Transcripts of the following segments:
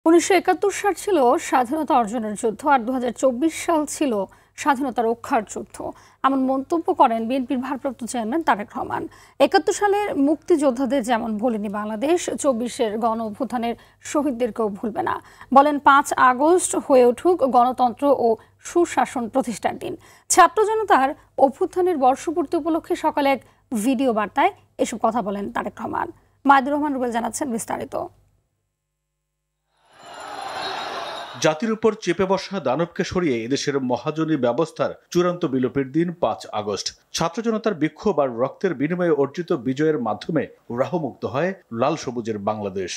১৯৭১ সাল ছিল স্বাধীনতা অর্জনের যুদ্ধ আর ২০২৪ সাল ছিল স্বাধীনতা রক্ষার যুদ্ধ। এমন মন্তব্য করেন বিএনপির ভারপ্রাপ্ত চেয়ারম্যান তারেক রহমান। ৭১ সালের মুক্তিযোদ্ধাদের যেমন ভোলেনি বাংলাদেশ, ২৪-এর গণ অভ্যুত্থানের শহীদদেরকেও ভুলবে না। বলেন ৫ আগস্ট হয়ে উঠুক গণতন্ত্র ও সুশাসন প্রতিষ্ঠার দিন। ছাত্র জনতার অভ্যুত্থানের বর্ষপূর্তি উপলক্ষে সকালে এক ভিডিও বার্তায় এসব কথা বলেন তারেক রহমান। মাইদুর রহমান রুবেল জানাচ্ছেন বিস্তারিত। জাতির উপর চেপে বসা দানবকে সরিয়ে এদেশের মহাজনী ব্যবস্থার চূড়ান্ত বিলোপের দিন ৫ আগস্ট। ছাত্র জনতার বিক্ষোভ আর রক্তের বিনিময়ে অর্জিত বিজয়ের মাধ্যমে রাহমুক্ত হয় লাল সবুজের বাংলাদেশ।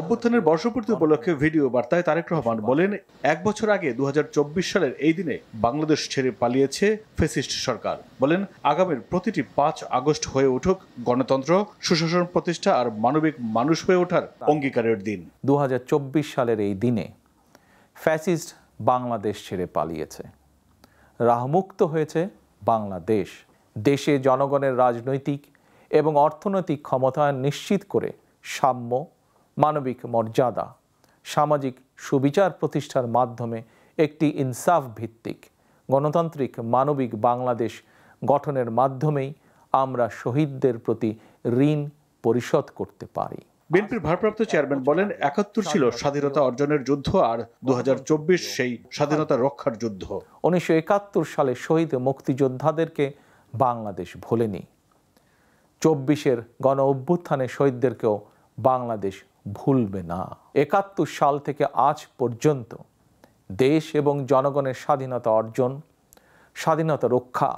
অভ্যুত্থানের বর্ষপূর্তি উপলক্ষে ভিডিও বার্তায় তারেক রহমান বলেন, ১ বছর আগে ২০২৪ সালের এই দিনে বাংলাদেশ ছেড়ে পালিয়েছে ফ্যাসিস্ট সরকার। বলেন আগামীর প্রতিটি ৫ আগস্ট হয়ে উঠুক গণতন্ত্র, সুশাসন প্রতিষ্ঠা আর মানবিক মানুষ হয়ে ওঠার অঙ্গীকারের দিন। ২০২৪ সালের এই দিনে ফ্যাসিস্ট বাংলাদেশ ছেড়ে পালিয়েছে, রাহমুক্ত হয়েছে বাংলাদেশ। দেশে জনগণের রাজনৈতিক এবং অর্থনৈতিক ক্ষমতায়ন নিশ্চিত করে সাম্য, মানবিক মর্যাদা, সামাজিক সুবিচার প্রতিষ্ঠার মাধ্যমে একটি ইনসাফ ভিত্তিক গণতান্ত্রিক মানবিক বাংলাদেশ গঠনের মাধ্যমেই আমরা শহীদদের প্রতি ঋণ পরিশোধ করতে পারি। বিএনপির ভারপ্রাপ্ত চেয়ারম্যান বলেন ৭১ ছিল স্বাধীনতা অর্জনের যুদ্ধ আর ২০২৪ সেই স্বাধীনতা রক্ষার যুদ্ধ। ১৯৭১ সালে শহীদ মুক্তিযোদ্ধাদেরকে বাংলাদেশ ভোলেনি। ২৪-এর গণ অভ্যুত্থানে শহীদদেরকেও বাংলাদেশ ভুলবে না। ৭১ সাল থেকে আজ পর্যন্ত দেশ এবং জনগণের স্বাধীনতা অর্জন, স্বাধীনতা রক্ষা,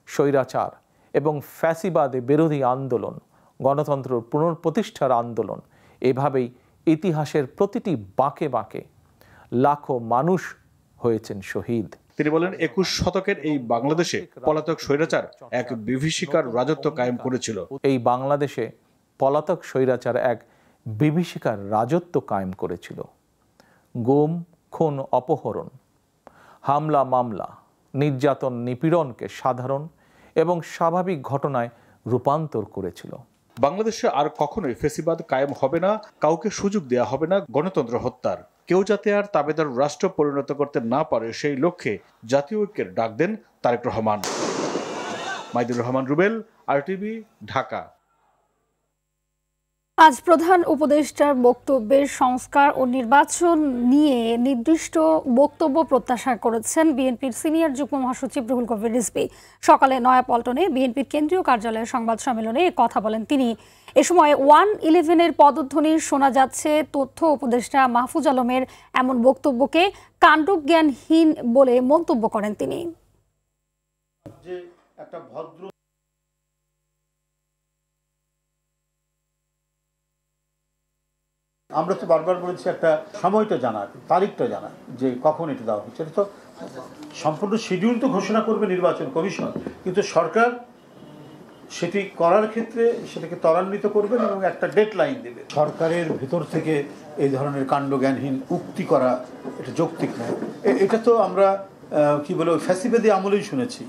স্বৈরাচার এবং ফ্যাসিবাদ বিরোধী আন্দোলন, গণতন্ত্র পুনঃপ্রতিষ্ঠার আন্দোলন, এভাবেই ইতিহাসের প্রতিটি বাঁকে বাঁকে লাখো মানুষ হয়েছেন শহীদ। তিনি বলেন ২১ শতকের এই বাংলাদেশে পলাতক স্বৈরাচার এক বিভীষিকার রাজত্ব কায়েম করেছিল। এই বাংলাদেশে পলাতক স্বৈরাচার এক বিভীষিকার রাজত্ব কায়েম করেছিল। গুম, খুন, অপহরণ, হামলা, মামলা, নির্যাতন, নিপীড়নকে সাধারণ এবং স্বাভাবিক ঘটনায় রূপান্তর করেছিল। বাংলাদেশে আর কখনোই ফ্যাসিবাদ কায়েম হবে না, কাউকে সুযোগ দেয়া হবে না গণতন্ত্র হত্যার। কেউ যাতে আর তাবেদার রাষ্ট্র পরিণত করতে না পারে সেই লক্ষ্যে জাতীয় ঐক্যের ডাক দেন তারেক রহমান। মাইদুর রহমান রুবেল, RTV, ঢাকা। আজ প্রধান উপদেষ্টার বক্তব্যের সংস্কার ও নির্বাচন নিয়ে নির্দিষ্ট বক্তব্য প্রত্যাশা করেছেন বিএনপির সিনিয়র যুগ্ম মহাসচিব রুহুল কবির রিজভী। সকালে নয়াপল্টনে বিএনপির কেন্দ্রীয় কার্যালয়ের সংবাদ সম্মেলনে কথা বলেন তিনি। এ সময় 111-এর পদধ্বনি শোনা যাচ্ছে। তথ্য উপদেষ্টা মাহফুজ আলমের এমন বক্তব্যকে কাণ্ডজ্ঞানহীন বলে মন্তব্য করেন তিনি। আমরা তো বারবার বলেছি একটা সময়টা জানার, তারিখটা জানার, যে কখন এটা দেওয়া হচ্ছে। এটা তো সম্পূর্ণ শিডিউল তো ঘোষণা করবে নির্বাচন কমিশন, কিন্তু সরকার সেটি করার ক্ষেত্রে সেটাকে ত্বরান্বিত করবেন এবং একটা ডেডলাইন দেবে। সরকারের ভেতর থেকে এই ধরনের কাণ্ডজ্ঞানহীন উক্তি করা এটা যৌক্তিক নয়। এটা তো আমরা কি বলে ফ্যাসিবাদী আমলেই শুনেছি।